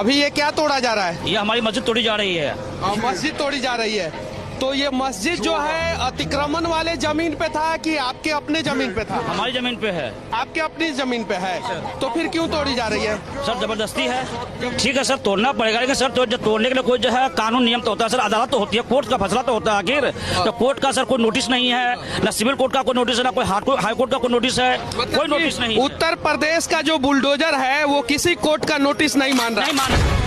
अभी ये क्या तोड़ा जा रहा है? ये हमारी मस्जिद तोड़ी जा रही है। मस्जिद तोड़ी जा रही है। तो ये मस्जिद जो है अतिक्रमण वाले जमीन पे था कि आपके अपने जमीन पे था? हमारी जमीन पे है। आपके अपनी जमीन पे है, तो फिर क्यों तोड़ी जा रही है? सर जबरदस्ती है। ठीक है सर, तोड़ना पड़ेगा, लेकिन सर तो तोड़ने के लिए कोई जो है कानून नियम तो होता है सर, अदालत तो होती है, कोर्ट का फैसला तो होता है आखिर। तो कोर्ट का सर कोई नोटिस नहीं है, ना सिविल कोर्ट का कोई नोटिस है, ना कोई हाई कोर्ट का कोई नोटिस है, कोई नोटिस नहीं। उत्तर प्रदेश का जो बुलडोजर है वो किसी कोर्ट का नोटिस नहीं मान रहा। नहीं मान